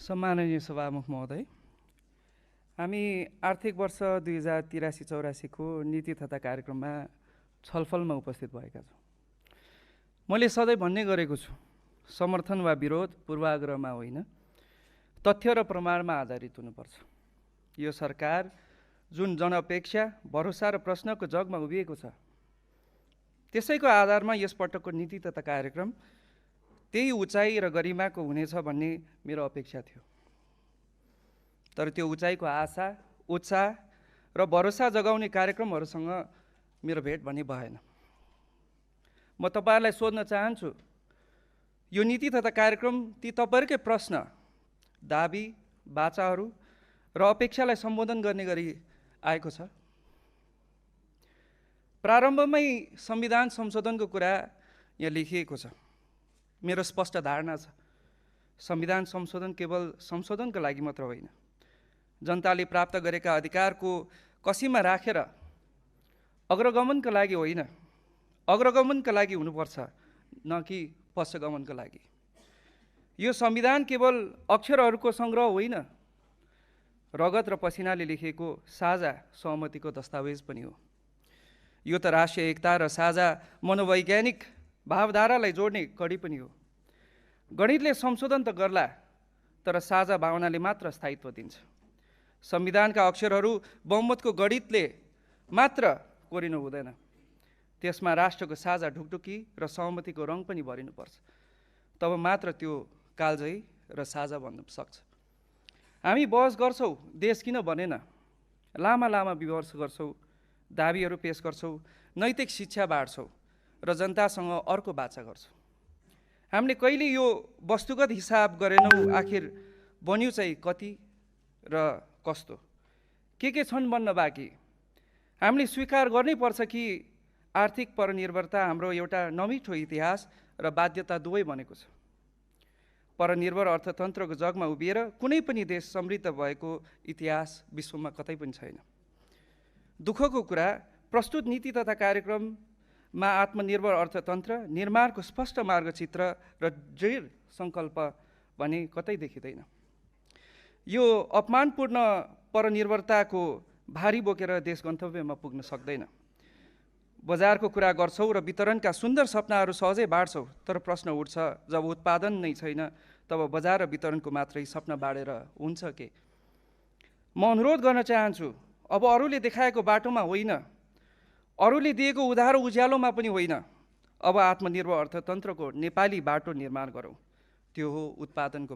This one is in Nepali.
सम्माननीय सभामुख महोदय, हामी आर्थिक वर्ष 2083-84 को नीति तथा कार्यक्रममा छलफलमा उपस्थित भएका छौँ। मैले सधैँ भन्ने गरेको छु, समर्थन वा विरोध पूर्वाग्रहमा होइन, तथ्य र प्रमाणमा आधारित हुनुपर्छ। यो सरकार जुन जनअपेक्षा, भरोसा र प्रश्नको जगमा उभिएको छ, त्यसैको आधारमा यस पटकको नीति तथा कार्यक्रम त्यही उचाइ र गरिमाको हुनेछ भन्ने मेरो अपेक्षा थियो। तर त्यो उचाइको आशा, उत्साह र भरोसा जगाउने कार्यक्रमहरूसँग मेरो भेट भने भएन। म तपाईहरुलाई सोध्न चाहन्छु, यो नीति तथा कार्यक्रम ती तपाईहरुकै प्रश्न, दाबी, बाचाहरू र अपेक्षालाई सम्बोधन गर्ने गरी आएको छ। प्रारम्भमै संविधान संशोधनको कुरा यहाँ लेखिएको छ। मेरो स्पष्ट धारणा छ, संविधान संशोधन केवल संशोधनको लागि मात्र होइन, जनताले प्राप्त गरेका अधिकारको कसीमा राखेर अग्रगमनका लागि होइन, अग्रगमनका लागि हुनुपर्छ, न कि पश्चगमनका लागि। यो संविधान केवल अक्षरहरूको सङ्ग्रह होइन, रगत र पसिनाले लेखिएको साझा सहमतिको दस्तावेज पनि हो। यो त राष्ट्रिय एकता र साझा मनोवैज्ञानिक भावधारालाई जोड्ने कडी पनि हो। गणितले संशोधन त गर्ला, तर साझा भावनाले मात्र स्थायित्व दिन्छ। संविधानका अक्षरहरू बहुमतको गणितले मात्र कोरिनु हुँदैन, त्यसमा राष्ट्रको साझा ढुकढुकी र सहमतिको रङ पनि भरिनुपर्छ। तब मात्र त्यो कालजयी र साझा बन्न सक्छ। हामी बहस गर्छौँ, देश किन बनेन, लामा लामा विमर्श गर्छौँ, दाबीहरू पेश गर्छौँ, नैतिक शिक्षा बाँड्छौँ र जनतासँग अर्को बाचा गर्छौँ। हामीले कहिले यो वस्तुगत हिसाब गरेनौँ, आखिर बन्यो चाहिँ कति र कस्तो, के छन् बन्न बाँकी। हामीले स्वीकार गर्नै पर्छ कि आर्थिक परनिर्भरता हाम्रो एउटा नमिठो इतिहास र बाध्यता दुवै बनेको छ। परनिर्भर अर्थतन्त्रको जगमा उभिएर कुनै पनि देश समृद्ध भएको इतिहास विश्वमा कतै पनि छैन। दुःखको कुरा, प्रस्तुत नीति तथा कार्यक्रममा आत्मनिर्भर अर्थतन्त्र निर्माणको स्पष्ट मार्गचित्र र दृढ सङ्कल्प भने कतै देखिँदैन। यो अपमानपूर्ण परनिर्भरताको भारी बोकेर देश गन्तव्यमा पुग्न सक्दैन। बजारको कुरा गर्छौँ र वितरणका सुन्दर सपनाहरू सहजै बाँड्छौँ, तर प्रश्न उठ्छ, जब उत्पादन नै छैन तब बजार र वितरणको मात्रै सपना बाँडेर हुन्छ के? म अनुरोध गर्न चाहन्छु, अब अरूले देखाएको बाटोमा होइन, अरूले दिएको उधारो उज्यालोमा पनि होइन, अब आत्मनिर्भर अर्थतन्त्रको नेपाली बाटो निर्माण गरौँ। त्यो हो उत्पादनको